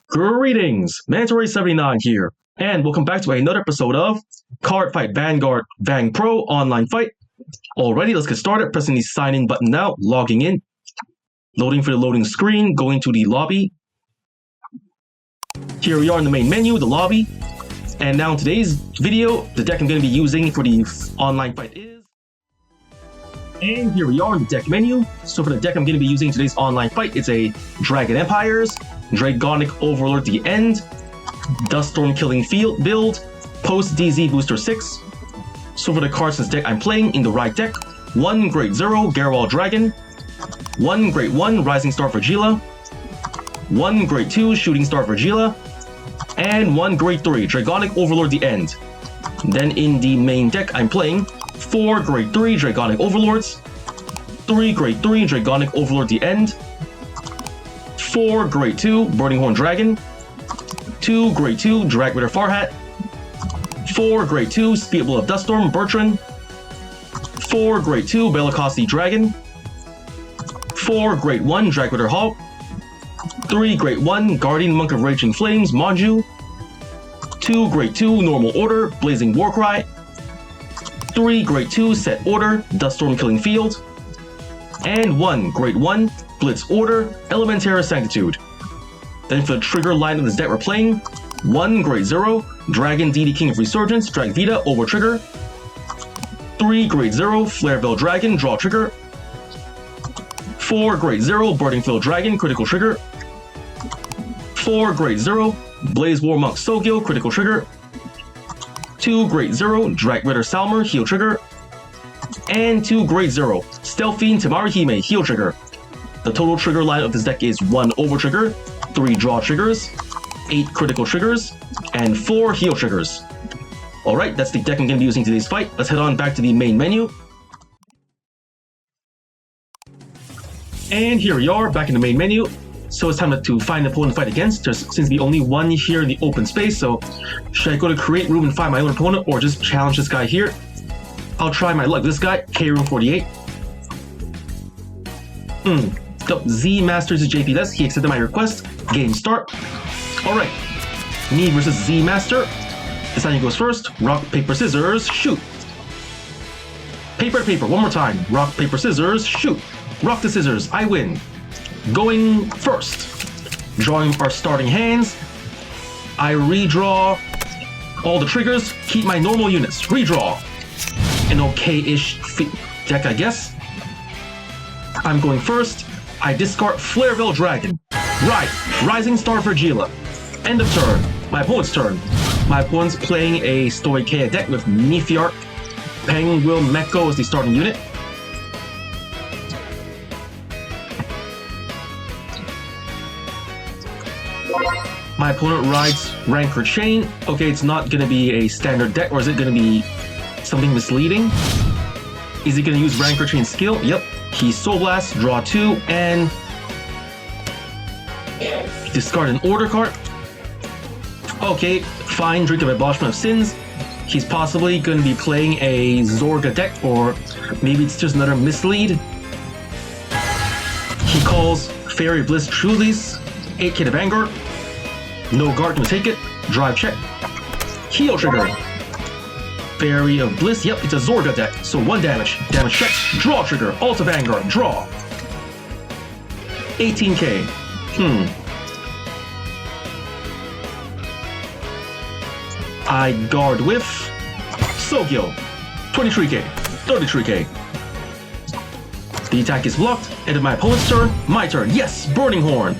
Greetings, Mandatory79 here, and welcome back to another episode of Cardfight Vanguard Vangpro Online Fight. Alrighty, let's get started. Pressing the sign in button now, logging in, loading for the loading screen, going to the lobby. Here we are in the main menu, the lobby, and now in today's video, the deck I'm going to be using for the online fight is... And here we are in the deck menu. So for the deck I'm going to be using in today's online fight, it's a Dragon Empires, Dragonic Overlord the End, Duststorm Killing Field build, Post DZ Booster 6. So for the cards in this deck I'm playing in the right deck, 1 Grade 0 Garwal Dragon, 1 Grade 1 Rising Star Fragila, 1 Grade 2 Shooting Star Fragila, and 1 Grade 3 Dragonic Overlord the End. Then in the main deck I'm playing 4 Grade 3 Dragonic Overlords, 3 Grade 3 Dragonic Overlord the End, 4 Grade 2 Burning Horn Dragon, 2 Grade 2 Drag Ritter Farhat, 4 Grade 2 Speedable of Duststorm Bertrand, 4 Grade 2 Bellicosity Dragon, 4 Grade 1 Drag Ritter Hawk, 3 Grade 1 Guardian Monk of Raging Flames Manju, 2 Grade 2 Normal Order Blazing Warcry, 3 Grade 2 Set Order Duststorm Killing Field, and 1 Grade 1 Blitz Order Elementara Sanctitude. Then for the trigger line of this deck we're playing 1 Grade 0 Dragon DD King of Resurgence Drag Vita over trigger, 3 Grade 0 Flare Veil Dragon draw trigger, 4 Grade 0 Burning Field Dragon critical trigger, 4 Grade 0 Blaze War Monk Sogyo critical trigger, 2 Grade 0 Drag Ritter Salmer heal trigger, and 2 Grade 0 Stealth Fiend Tamari Hime heal trigger. The total trigger line of this deck is 1 over trigger, 3 draw triggers, 8 critical triggers, and 4 heal triggers. Alright, that's the deck I'm going to be using today's fight. Let's head on back to the main menu. And here we are, back in the main menu. So it's time to find an opponent to fight against. There seems to be only one here in the open space, so should I go to create room and find my own opponent, or just challenge this guy here? I'll try my luck. This guy, K-Room 48. Z Masters is JP. He accepted my request. Game start. Alright. Me versus Z Master. This time he goes first. Rock, paper, scissors, shoot. Paper to paper, one more time. Rock, paper, scissors, shoot. Rock the scissors, I win. Going first. Drawing our starting hands. I redraw all the triggers. Keep my normal units. Redraw. An okay-ish deck, I guess. I'm going first. I discard Flare Veil Dragon. Right. Rising Star Fragila. End of turn. My opponent's turn. My opponent's playing a Stoicheia deck with Nefiarch, Penguin Meko as the starting unit. My opponent rides Rancor Chain. Okay, it's not going to be a standard deck, or is it going to be something misleading? Is he going to use Rancor Chain skill? Yep. He Soul Blast, draw 2, and discard an order card. Okay, fine, Drink of Abolishment of Sins. He's possibly going to be playing a Zorga deck, or maybe it's just another mislead. He calls Fairy Bliss Trulies, 8k to Vanguard. No guard can take it. Drive check. Heal trigger. Fairy of Bliss. Yep, it's a Zorga deck. So 1 damage. Damage check. Draw trigger. Alta Vanguard. Draw. 18k. I guard with Sogyo. 23k. 33k. The attack is blocked. End of my opponent's turn. My turn. Yes! Burning Horn.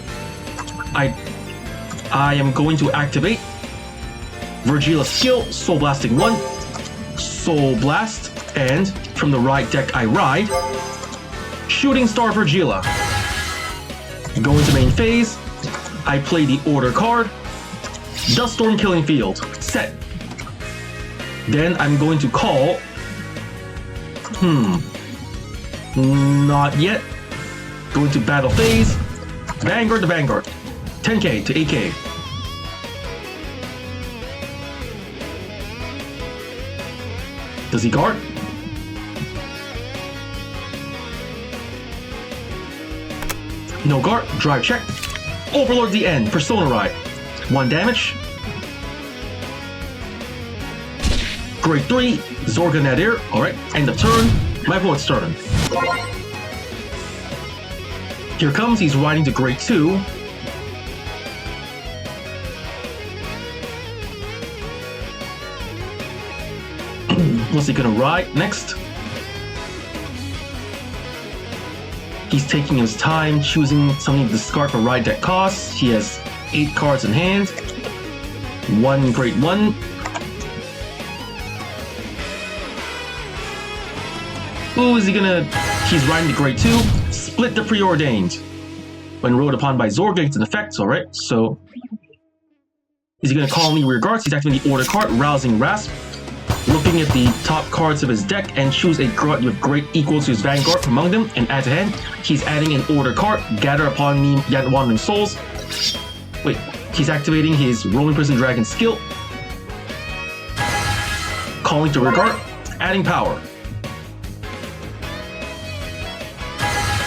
I am going to activate Vergila's skill, Soul Blasting 1, Soul Blast, and from the right deck I ride Shooting Star Vergila. Go into main phase, I play the order card, Duststorm Killing Field, set. Then I'm going to call, not yet, go into battle phase, Vanguard to Vanguard. 10k to 8k. Does he guard? No guard, drive check. Overlord the end, Persona Ride. 1 damage. Grade 3, Zorga Nadir. Alright, end of turn. My opponent's turn. Here comes, he's riding to grade 2. What's he gonna ride next? He's taking his time, choosing something to discard for ride deck costs. He has 8 cards in hand. 1 grade 1. Ooh, is he gonna... He's riding to grade 2. Split the Preordained. When ruled upon by Zorga, it's an effect, alright, so... Is he gonna call me rear guards? He's activating the order card, Rousing Rasp. Looking at the top cards of his deck and choose a card with grade equal to his Vanguard among them and add to hand. He's adding an order card, Gather Upon Me, Wandering Souls. Wait, he's activating his Rolling Prison Dragon skill. Calling to rear guard, adding power.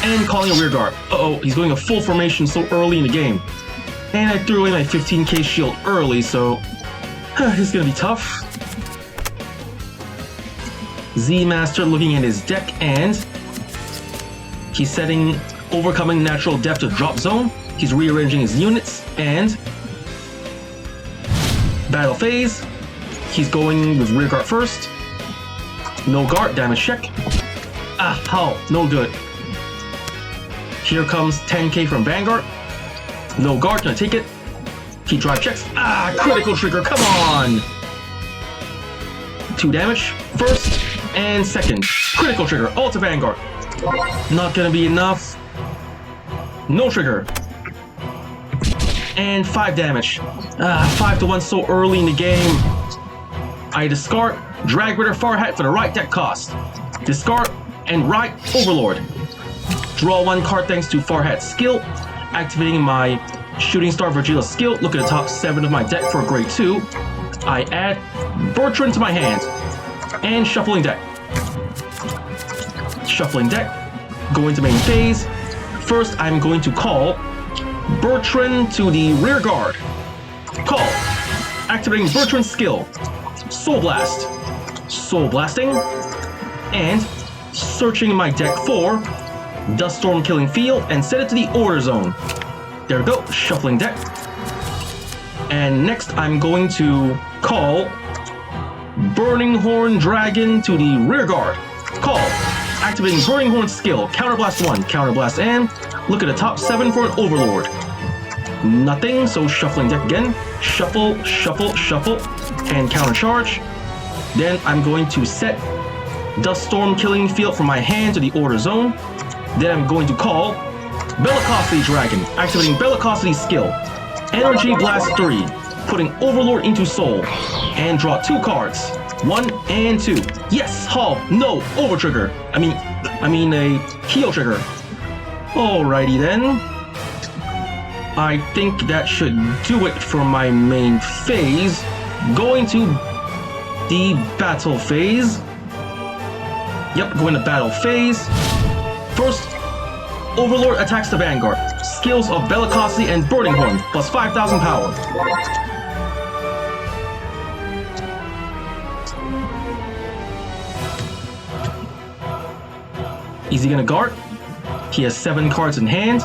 And calling a rear guard. Uh-oh, he's going a full formation so early in the game. And I threw away my 15k shield early, so... this is gonna be tough. Z-Master looking at his deck and he's setting Overcoming Natural Death to drop zone. He's rearranging his units and battle phase. He's going with rear guard first. No guard, damage check. Ah, how? No good. Here comes 10k from Vanguard. No guard, gonna take it. He drive checks. Ah, critical trigger, come on! 2 damage, first and second. Critical trigger, all to Vanguard. Not gonna be enough. No trigger. And 5 damage. 5-1 so early in the game. I discard, drag Ritter Farhat for the right deck cost. Discard, and ride Overlord. Draw 1 card thanks to Farhat's skill. Activating my Shooting Star Virgila's skill. Look at the top 7 of my deck for grade 2. I add Bertrand to my hand. And shuffling deck. Shuffling deck. Going to main phase. First, I'm going to call Bertrand to the rear guard. Call. Activating Bertrand's skill. Soul Blast. Soul Blasting. And searching my deck for Duststorm Killing Field and set it to the order zone. There we go. Shuffling deck. And next, I'm going to call Burning Horn Dragon to the rear guard. Call. Activating Burning Horn skill. Counterblast 1. Counterblast and look at the top 7 for an Overlord. Nothing, so shuffling deck again. Shuffle, shuffle, shuffle, and countercharge. Then I'm going to set Duststorm Killing Field from my hand to the order zone. Then I'm going to call Bellicosity Dragon. Activating Bellicosity's skill. Energy Blast 3. Putting Overlord into Soul. And draw 2 cards. 1 and 2. Yes! Halt! No! Over trigger! I mean a heal trigger. Alrighty then. I think that should do it for my main phase. Going to the battle phase. Yep, going to battle phase. First, Overlord attacks the Vanguard. Skills of Bellicosity and Burning Horn, plus 5,000 power. Is he gonna guard? He has 7 cards in hand.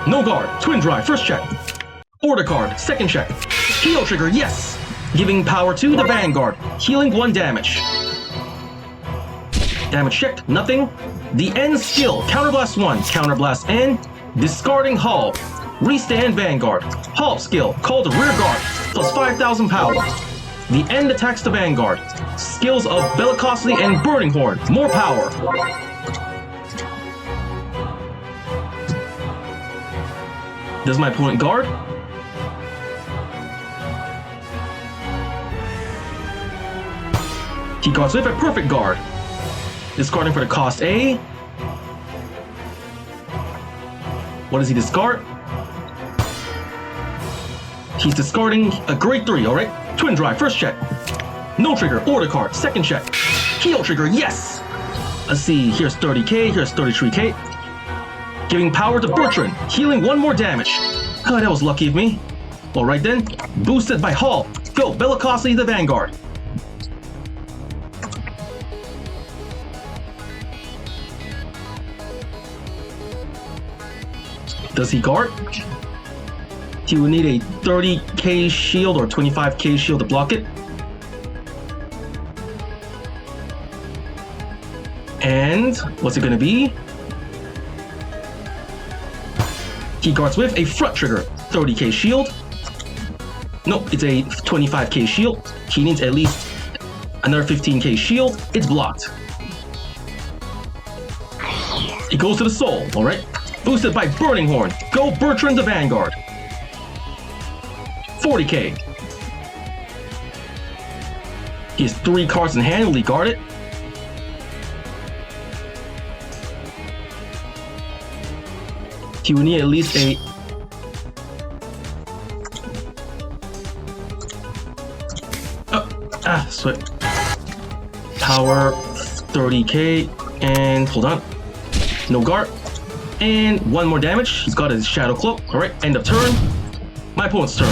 No guard, Twin Drive, first check. Order card, second check. Heal trigger, yes! Giving power to the Vanguard, healing 1 damage. Damage checked, nothing. The end skill, Counterblast 1, Counterblast and discarding Hull. Restand Vanguard. Hull skill, call to rear guard, plus 5,000 power. The end attacks the Vanguard. Skills of Bellicosity and Burning Horn, more power. Does my opponent guard? He guards with a perfect guard. Discarding for the cost A. What does he discard? He's discarding a grade 3, alright? Twin Drive, first check. No trigger, order card, second check. Heal trigger, yes! Let's see, here's 30k, here's 33k. Giving power to Bertrand, healing 1 more damage. Oh, that was lucky of me. Alright then, boosted by Hall. Go, Bellicosity the Vanguard. Does he guard? He will need a 30k shield or 25k shield to block it. And what's it gonna be? He guards with a front trigger, 30k shield. No, it's a 25k shield. He needs at least another 15k shield. It's blocked. It goes to the soul, alright? Boosted by Burning Horn. Go Bertrand the Vanguard. 40k. He has 3 cards in hand. Will he guard it? He will need at least a... sweat. Power 30k. And hold on. No guard. And 1 more damage. He's got his Shadow Cloak. Alright, end of turn. My opponent's turn.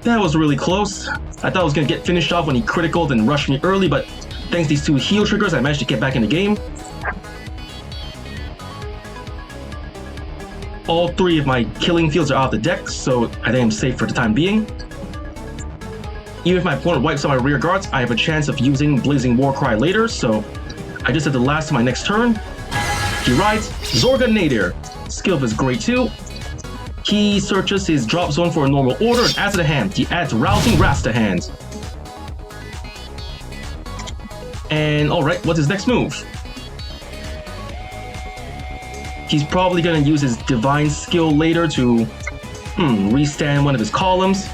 That was really close. I thought I was going to get finished off when he criticaled and rushed me early, but thanks to these 2 heal triggers, I managed to get back in the game. All 3 of my killing fields are out of the deck, so I think I'm safe for the time being. Even if my opponent wipes out my rear guards, I have a chance of using Blazing Warcry later, so I just have to last to my next turn. He rides Zorga Nadir. Skill of his grade 2. He searches his drop zone for a normal order and adds to the hand. He adds Rousing Wrath to hand. And alright, what's his next move? He's probably going to use his Divine Skill later to restand one of his columns.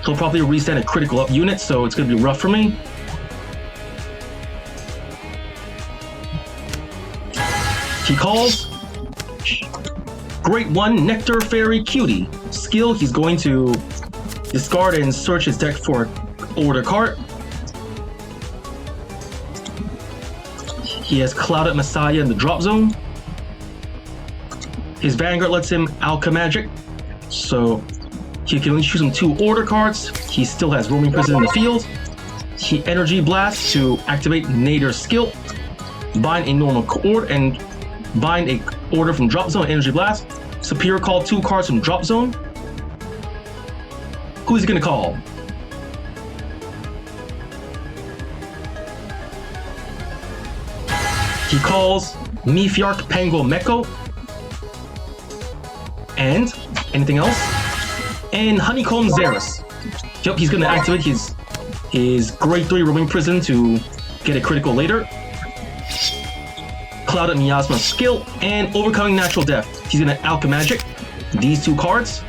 He'll probably restand a critical up unit, so it's going to be rough for me. He calls Great 1 Nectar Fairy Cutie. Skill, he's going to discard and search his deck for order card. He has Clouded Messiah in the drop zone. His Vanguard lets him Alchemagic, so he can only choose him 2 order cards. He still has Roaming Prison in the field. He Energy Blast to activate Nadir's skill. Bind a normal order and bind a order from drop zone, Energy Blast. Superior call 2 cards from drop zone. Who is he gonna call? He calls Mefiarch Pango Meko. And anything else? And Honeycomb Xeris. Yep, he's gonna activate his grade 3 Roaming Prison to get a critical later. Clouded Miasma skill and Overcoming Natural Death. He's gonna Alchemagic these 2 cards.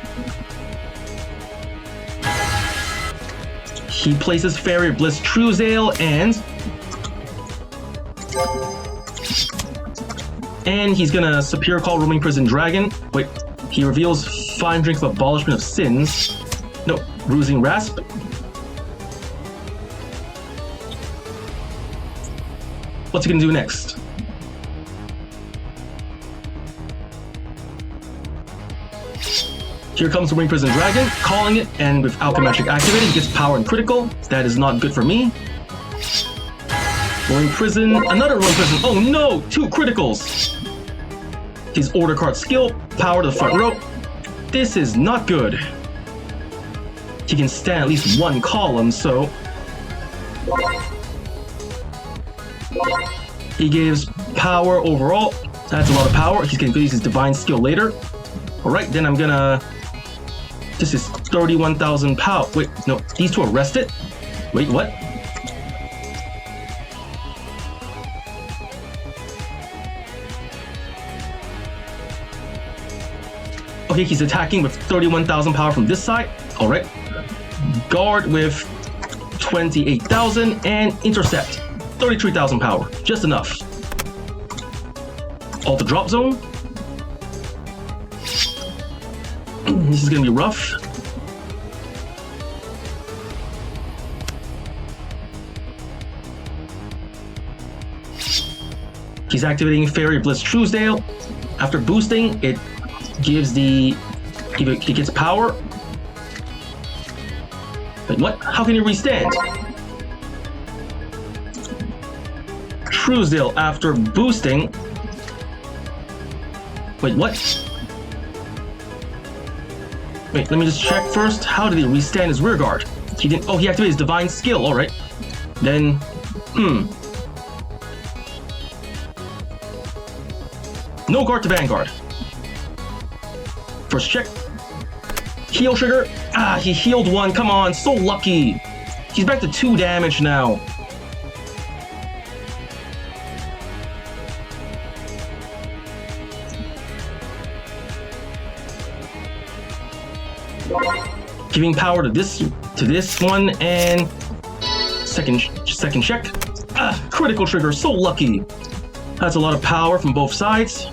He places Fairy Bliss Truesail and he's gonna Superior Call Roaming Prison Dragon. Wait, he reveals Fine Drink of Abolishment of Sins. No, Bruising Rasp. What's he gonna do next? Here comes the Roaming Prison Dragon, calling it, and with Alchemagic activated, he gets power and critical. That is not good for me. Roaming Prison, another Roaming Prison. Oh no, 2 criticals. His order card skill, power to the front row. This is not good. He can stand at least 1 column, so he gives power overall. That's a lot of power. He's gonna use his divine skill later. Alright, then I'm gonna... This is 31,000 power. Wait, no, these 2 are rested. Wait, what? Okay, he's attacking with 31,000 power from this side. Alright. Guard with 28,000 and intercept. 33,000 power. Just enough. Alter drop zone. This is gonna be rough. He's activating Fairy Blitz Truesdale. After boosting, it gives it gets power. Wait, what? How can you restand? Truesdale after boosting. Wait, what? Wait, let me just check first. How did he restand his rear guard? He didn't. Oh, he activated his divine skill. All right. Then, no guard to Vanguard. First check. Heal trigger. Ah, he healed one. Come on, so lucky. He's back to 2 damage now. Giving power to this one and second check. Ah, critical trigger. So lucky. That's a lot of power from both sides.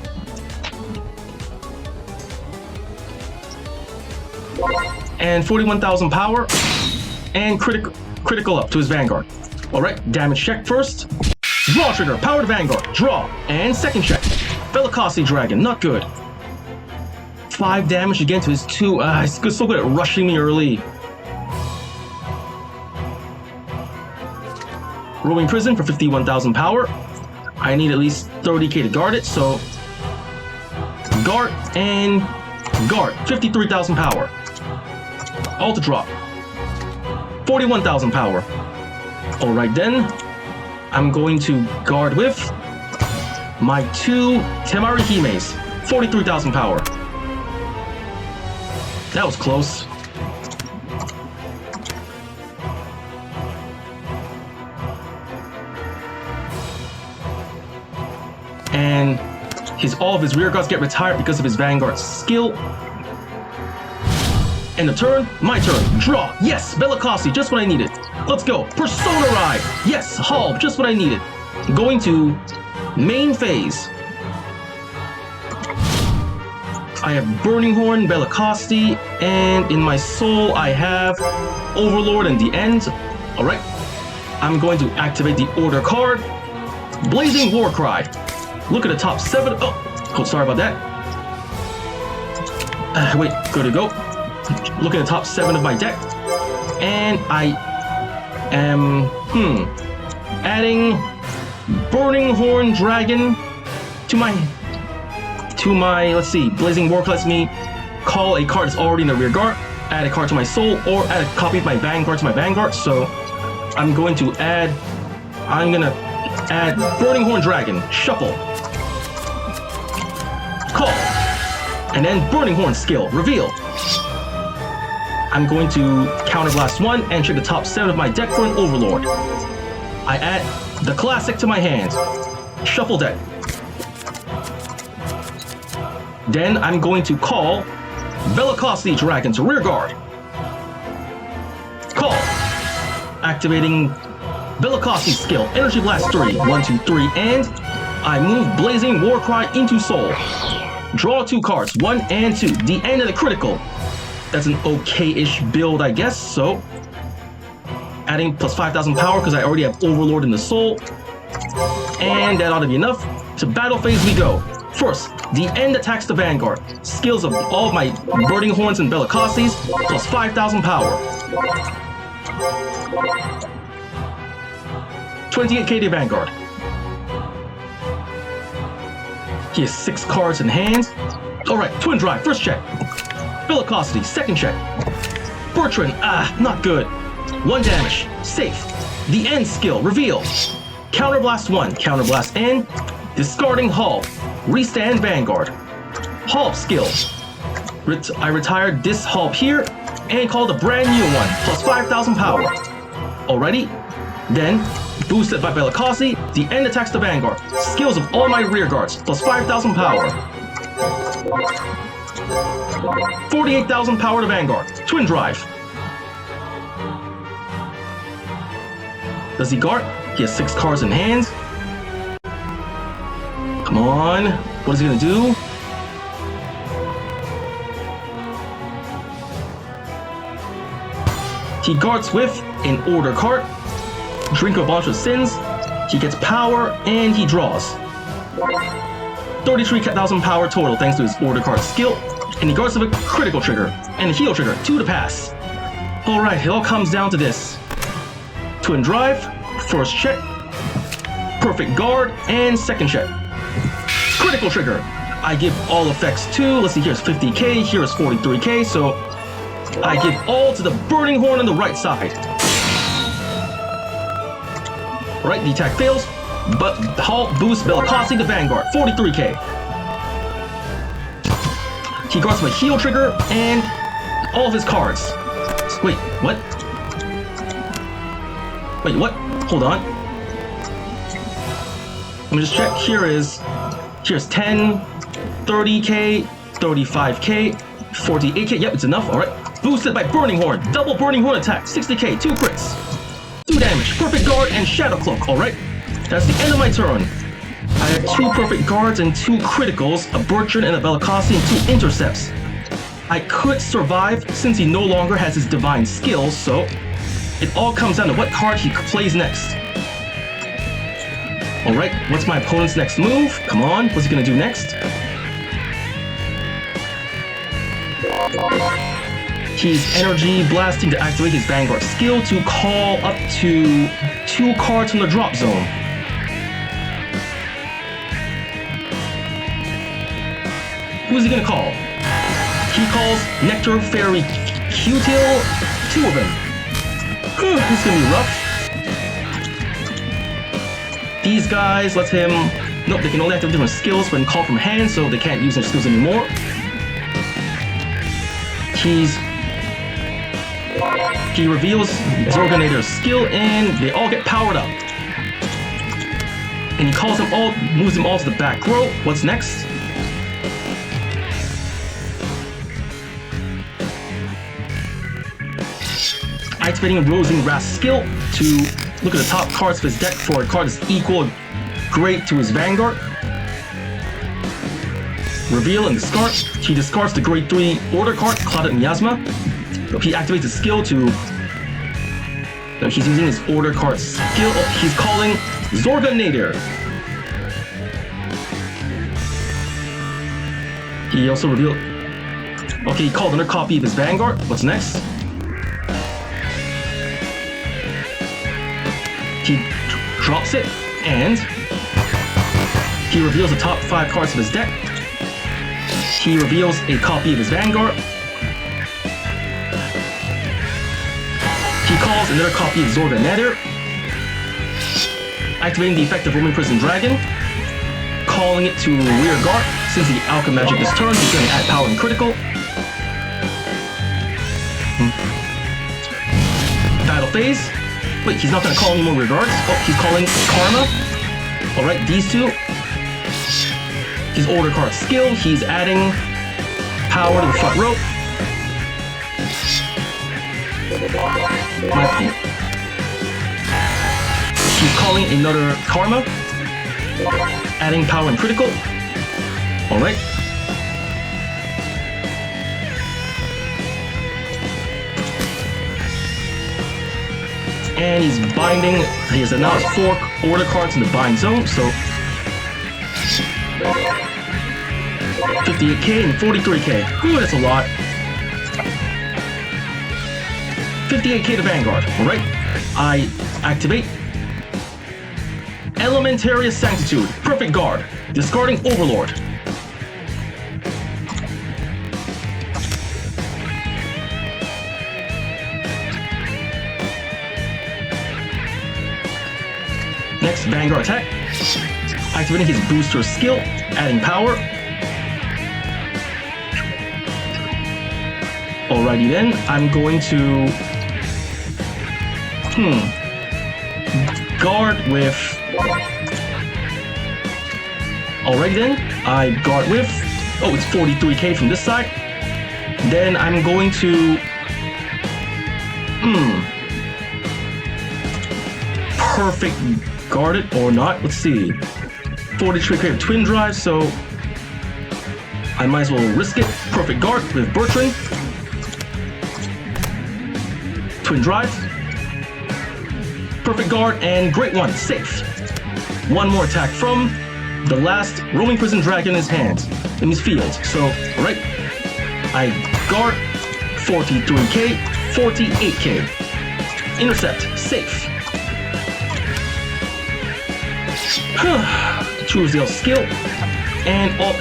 And 41,000 power, and critical up to his Vanguard. All right, damage check first. Draw trigger, power to Vanguard, draw, and second check. Velocity Dragon, not good. 5 damage again to his 2. He's so good at rushing me early. Roaming Prison for 51,000 power. I need at least 30k to guard it, so guard and guard. 53,000 power. All to drop. 41,000 power. Alright then, I'm going to guard with my 2 Temari Himes. 43,000 power. That was close. And all of his rear guards get retired because of his Vanguard skill. And the turn, my turn. Draw. Yes, Velocity, just what I needed. Let's go. Persona Ride. Yes, Halb, just what I needed. Going to main phase. I have Burning Horn, Velocity, and in my soul I have Overlord and the End. Alright. I'm going to activate the Order card. Blazing Warcry. Look at the top 7. Oh, sorry about that. Wait, good to go. Look at the top 7 of my deck. And I am, adding Burning Horn Dragon to my, let's see, Blazing Warcry lets me call a card that's already in the rear guard, add a card to my soul, or add a copy of my Vanguard to my Vanguard. So I'm going to add Burning Horn Dragon, shuffle, call, and then Burning Horn skill, reveal. I'm going to counterblast 1 and check the top 7 of my deck for an Overlord. I add the classic to my hand. Shuffle deck. Then I'm going to call Velocity Dragon to rear guard. Call. Activating Velocity skill. Energy Blast 3. 1, 2, 3, and I move Blazing Warcry into soul. Draw 2 cards. 1 and 2. The end of the critical. That's an okay-ish build, I guess, so adding plus 5,000 power because I already have Overlord in the soul. And that ought to be enough. To battle phase we go. First, the End attacks the Vanguard. Skills of all of my Burning Horns and Velocities, plus 5,000 power. 28k to Vanguard. He has 6 cards in hand. Alright, Twin Drive, first check. Velocity, second check. Bertrand, not good. 1 damage, safe. The End skill, reveal. Counterblast 1, counterblast N. Discarding Halb, restand Vanguard. Halb skill. I retired this Halb here and called a brand new one, plus 5,000 power. Alrighty, then boosted by Velocity, the End attacks the Vanguard. Skills of all my rear guards, plus 5,000 power. 48,000 power to Vanguard. Twin Drive. Does he guard? He has 6 cards in hand. Come on. What is he gonna do? He guards with an Order card. Drink a bunch of sins. He gets power and he draws. 33,000 power total thanks to his order card skill, and he guards with a critical trigger and a heal trigger, 2 to pass. Alright, it all comes down to this. Twin drive, first check, perfect guard, and second check. Critical trigger. I give all effects to, let's see, here's 50k, here's 43k, so I give all to the Burning Horn on the right side. Right, the attack fails, but halt boosts Bellicosity to Vanguard, 43k. He guards with a heal trigger and all of his cards. Wait, what? Wait, what? Hold on. Let me just check. Here's 10, 30k, 35k, 48k. Yep, it's enough. Alright. Boosted by Burning Horn. Double Burning Horn attack. 60k, 2 crits. 2 damage. Perfect guard and Shadow Cloak. Alright. That's the end of my turn. I have 2 perfect guards and 2 criticals, a Bertrand and a Bellicosity, and 2 intercepts. I could survive since he no longer has his divine skills, so it all comes down to what card he plays next. Alright, what's my opponent's next move? Come on, what's he gonna do next? He's energy blasting to activate his Vanguard skill to call up to 2 cards from the drop zone. Who's he gonna call? He calls Nectar, Fairy, Q-Tail, 2 of them. This is gonna be rough. These guys, let him... Nope, they can only activate different skills when called from hand, so they can't use their skills anymore. He reveals Zorga Nadir's skill, and they all get powered up. And he calls them all, moves them all to the back row. What's next? Activating Rosing Wrath's skill to look at the top cards of his deck for a card that's equal great to his Vanguard. Reveal and discard. He discards the grade 3 order card, Clouded Miasma. He activates his skill to... No, he's using his order card skill. Oh, he's calling Zorga Nadir. He also revealed... Okay, he called another copy of his Vanguard. What's next? He drops it, and he reveals the top 5 cards of his deck. He reveals a copy of his Vanguard. He calls another copy of Zorga Nadir, activating the effect of Roman Prison Dragon, calling it to rear guard. Since the Alchemagic is turned, he's going to add power and critical. Battle phase. Wait, he's not going to call any more rear guards. Oh, he's calling Karma. Alright, these 2. His order card skill, he's adding power to the front row. He's calling another Karma, adding power and critical. Alright. And he's binding. He has now 4 order cards in the bind zone, so 58k and 43k. Ooh, that's a lot. 58k to Vanguard. Alright. I activate Elementarius Sanctitude. Perfect guard. Discarding Overlord. Next, Vanguard attack. Activating his booster skill, adding power. Alrighty then, I'm going to... guard with... Alrighty then, I guard with... Oh, it's 43k from this side. Then I'm going to... Perfect guard it or not. Let's see. 43k of twin drive, so I might as well risk it. Perfect guard with Bertrand. Twin drive. Perfect guard and great one. Safe. One more attack from the last roaming prison dragon in his hand, in his field. So, alright, I guard 43k, 48k. Intercept, safe. Choose the skill, and all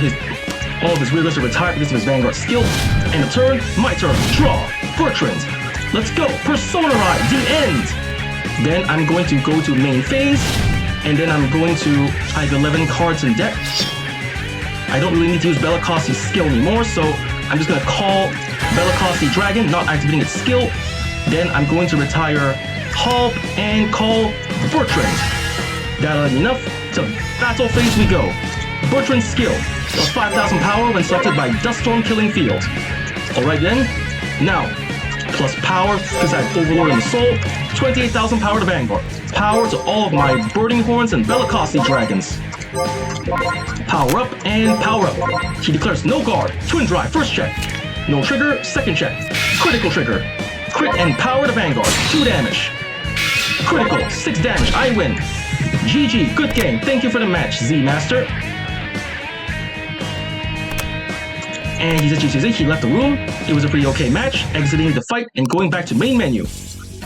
of his regulars are retired because of his Vanguard skill. And a turn, my turn, draw, Bertrand. Let's go, Persona Ride, the end. Then I'm going to go to main phase, and then I'm going to, I have 11 cards in deck. I don't really need to use Bellicosi's skill anymore, so I'm just going to call Bellicosi Dragon, not activating its skill. Then I'm going to retire Halp and call Bertrand. That'll be enough. To battle phase we go. Bertrand's skill, plus 5,000 power when selected by Duststorm Killing Field. Alright then, now, plus power, because I have Overlord in the Soul, 28,000 power to Vanguard. Power to all of my Birding Horns and Bellicosi Dragons. Power up and power up. He declares no guard, Twin Drive, first check. No trigger, second check. Critical trigger. Crit and power to Vanguard, 2 damage. Critical, 6 damage, I win. GG, good game, thank you for the match, Z-Master. And he's a GG, he left the room. It was a pretty okay match, exiting the fight and going back to main menu.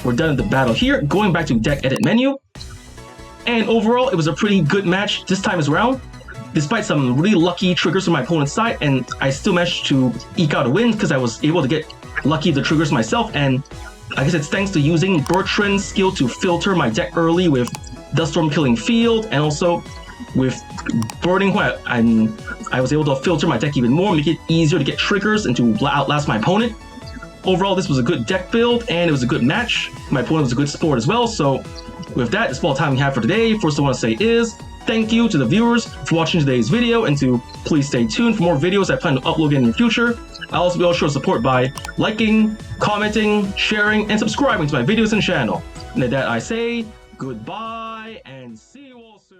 We're done with the battle here, going back to deck edit menu. And overall, it was a pretty good match this time as around. Despite some really lucky triggers from my opponent's side, and I still managed to eke out a win because I was able to get lucky the triggers myself, and I guess it's thanks to using Bertrand's skill to filter my deck early with Duststorm Killing Field, and also with Birding Horn, I was able to filter my deck even more, make it easier to get triggers and to outlast my opponent. Overall, this was a good deck build, and it was a good match. My opponent was a good sport as well, so with that, that's all the time we have for today. First I want to say is, thank you to the viewers for watching today's video, and to please stay tuned for more videos I plan to upload in the future. I'll also be able to show support by liking, commenting, sharing, and subscribing to my videos and channel. And with that I say, goodbye, and see you all soon!